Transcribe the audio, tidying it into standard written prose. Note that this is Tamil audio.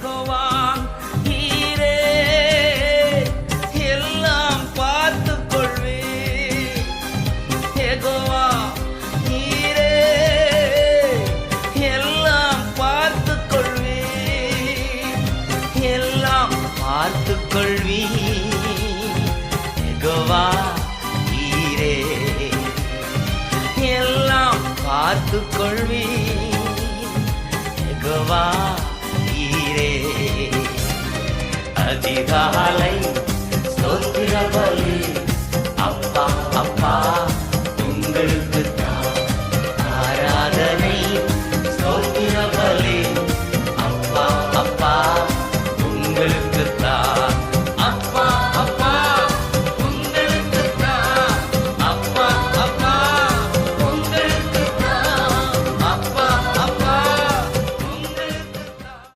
யெகோவா நீரே எல்லாம் பார்த்துக் கொள்வீர். யெகோவா நீரே எல்லாம் பார்த்துக் கொள்வீர். எல்லாம் பார்த்துக் கொள்வீர். யெகோவா நீரே எல்லாம் பார்த்துக் கொள்வீர். யெகோவா நீரே அதிகாலை